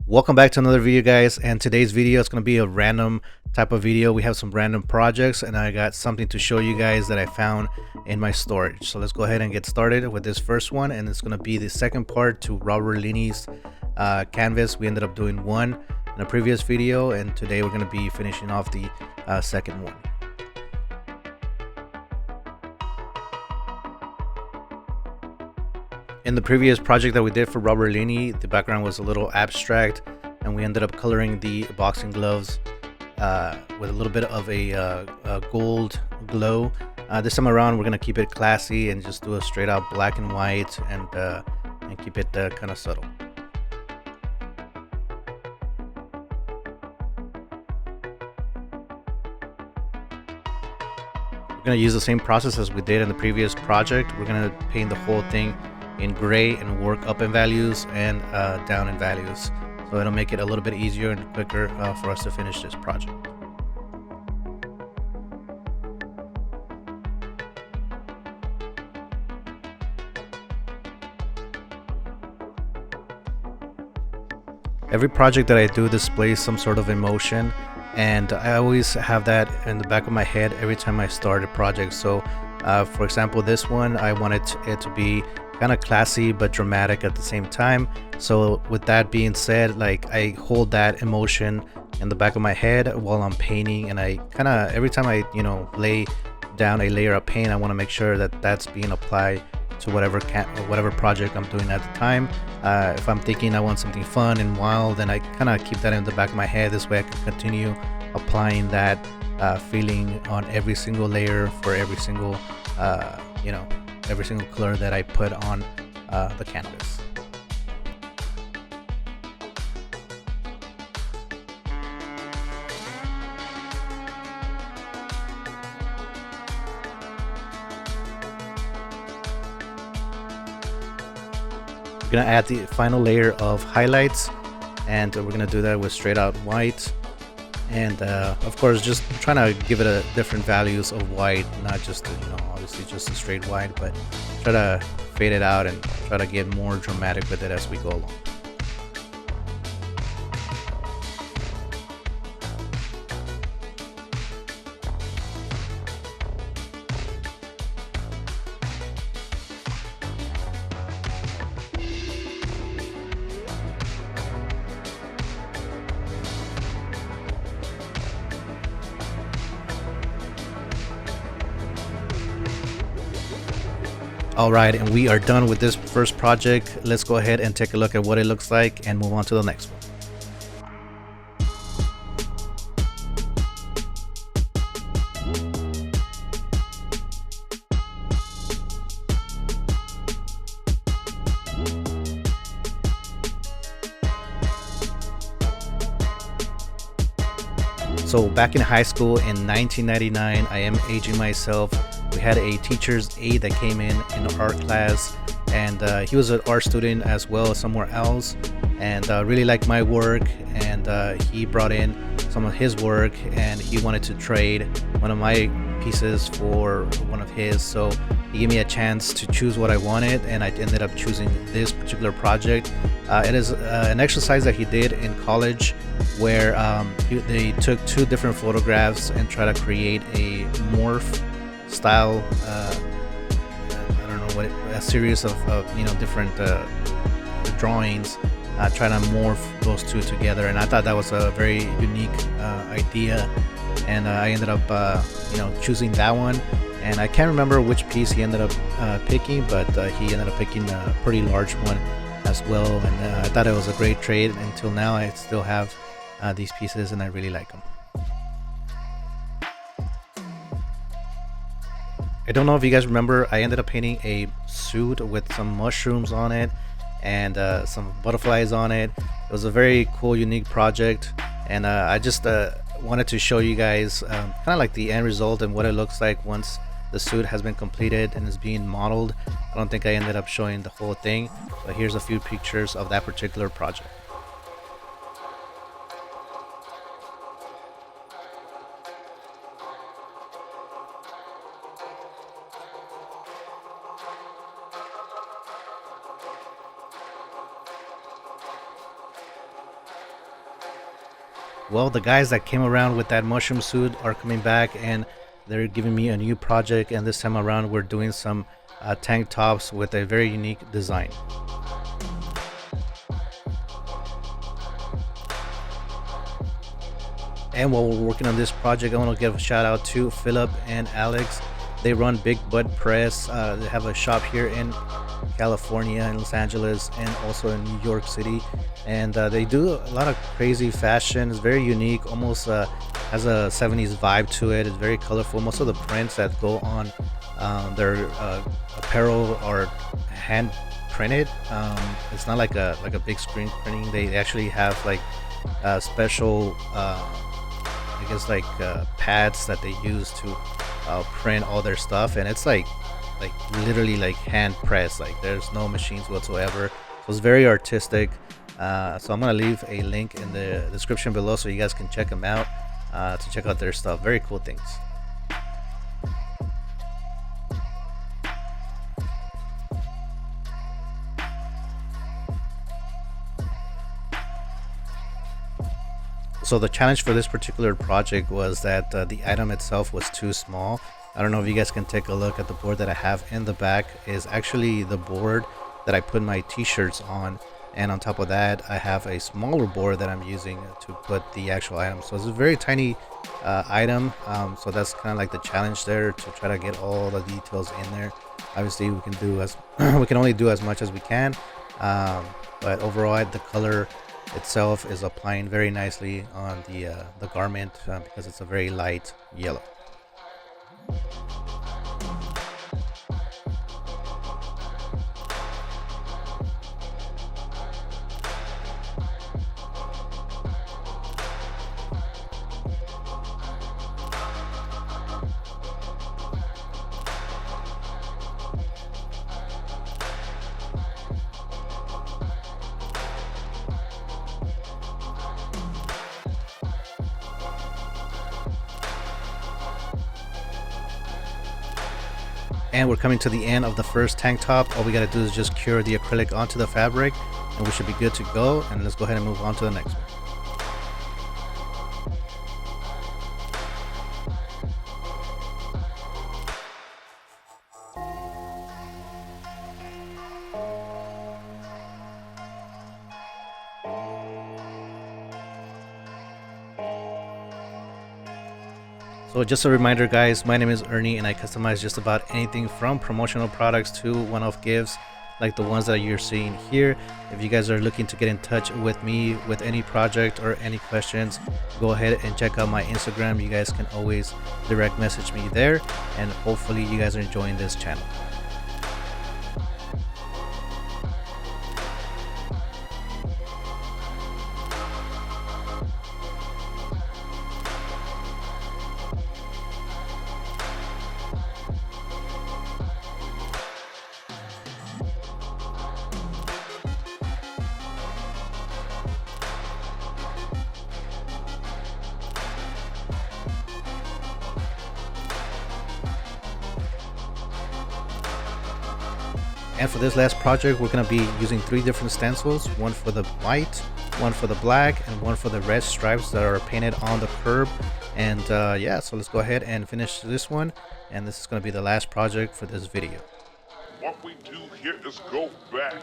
Welcome back to another video, guys, and today's video is going to be a random type of video. We have some random projects and I got something to show you guys that I found in my storage. So let's go ahead and get started with this first one, and it's going to be the second part to Robert Linney's canvas. We ended up doing one in a previous video, and today we're going to be finishing off the second one. In the previous project that we did for Robert Linney, the background was a little abstract, and we ended up coloring the boxing gloves with a little bit of a gold glow. This time around, we're gonna keep it classy and just do a straight out black and white, and keep it kind of subtle. We're gonna use the same process as we did in the previous project. We're gonna paint the whole thing in gray and work up in values and down in values, so it'll make it a little bit easier and quicker for us to finish this project. Every project that I do displays some sort of emotion, and I always have that in the back of my head every time I start a project. So for example, this one, I wanted it to be kind of classy but dramatic at the same time. So with that being said, like, I hold that emotion in the back of my head while I'm painting, and I kind of, every time I lay down a layer of paint, I want to make sure that that's being applied to whatever project I'm doing at the time. If I'm thinking I want something fun and wild, then I kind of keep that in the back of my head. This way I can continue applying that feeling on every single layer for every single every single color that I put on the canvas. We're gonna add the final layer of highlights, and we're gonna do that with straight out white, and of course just trying to give it a different values of white, not just obviously just a straight white, but try to fade it out and try to get more dramatic with it as we go along. Alright, and we are done with this first project. Let's go ahead and take a look at what it looks like and move on to the next one. So back in high school in 1999, I am aging myself. We had a teacher's aide that came in our art class, and he was an art student as well somewhere else, and really liked my work, and he brought in some of his work, and he wanted to trade one of my pieces for one of his. So he gave me a chance to choose what I wanted, and I ended up choosing this particular project. It is an exercise that he did in college, where they took two different photographs and try to create a morph style, I don't know what a series of different drawings, trying to morph those two together, and I thought that was a very unique idea, and I ended up choosing that one. And I can't remember which piece he ended up picking, but he ended up picking a pretty large one as well, and I thought it was a great trade. Until now, I still have these pieces, and I really like them. I don't know if you guys remember, I ended up painting a suit with some mushrooms on it and some butterflies on it. It was a very cool, unique project, and I just wanted to show you guys kind of like the end result and what it looks like once the suit has been completed and is being modeled. I don't think I ended up showing the whole thing, but here's a few pictures of that particular project. Well, the guys that came around with that mushroom suit are coming back, and they're giving me a new project. And this time around, we're doing some tank tops with a very unique design. And while we're working on this project, I want to give a shout out to Philip and Alex. They run Big Bud Press. They have a shop here in California, in Los Angeles, and also in New York City. And they do a lot of crazy fashion. It's very unique, almost has a 70s vibe to it. It's very colorful. Most of the prints that go on their apparel are hand printed. It's not like a big screen printing. They actually have like special I guess like pads that they use to print all their stuff, and it's like literally like hand pressed. Like there's no machines whatsoever. So it's very artistic. So I'm gonna leave a link in the description below so you guys can check them out to check out their stuff. Very cool things. So the challenge for this particular project was that the item itself was too small. I don't know if you guys can take a look at the board that I have in the back. Is actually the board that I put my t-shirts on, and on top of that I have a smaller board that I'm using to put the actual item. So it's a very tiny item, so that's kind of like the challenge there, to try to get all the details in there. Obviously we can do as we can only do as much as we can, but overall the color itself is applying very nicely on the garment because it's a very light yellow. And we're coming to the end of the first tank top. All we got to do is just cure the acrylic onto the fabric, and we should be good to go. And let's go ahead and move on to the next one. So just a reminder guys, my name is Ernie and I customize just about anything from promotional products to one-off gifts like the ones that you're seeing here. If you guys are looking to get in touch with me with any project or any questions, go ahead and check out my Instagram. You guys can always direct message me there, and hopefully you guys are enjoying this channel. And for this last project, we're going to be using 3 different stencils, one for the white, one for the black, and one for the red stripes that are painted on the curb. And yeah, so let's go ahead and finish this one. And this is going to be the last project for this video. What we do here is go back.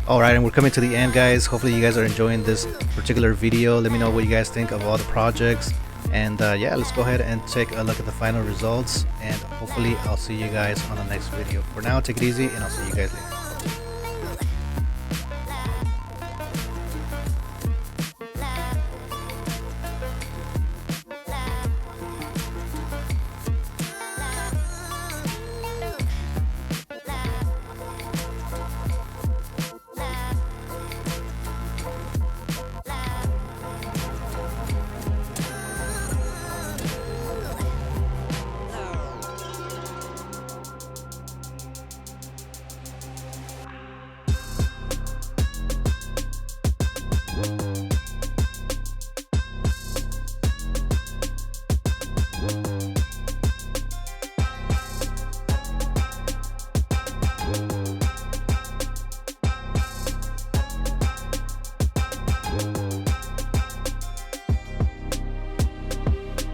All right, and we're coming to the end, guys. Hopefully you guys are enjoying this particular video. Let me know what you guys think of all the projects, and yeah, let's go ahead and take a look at the final results, and hopefully I'll see you guys on the next video. For now, take it easy, and I'll see you guys later.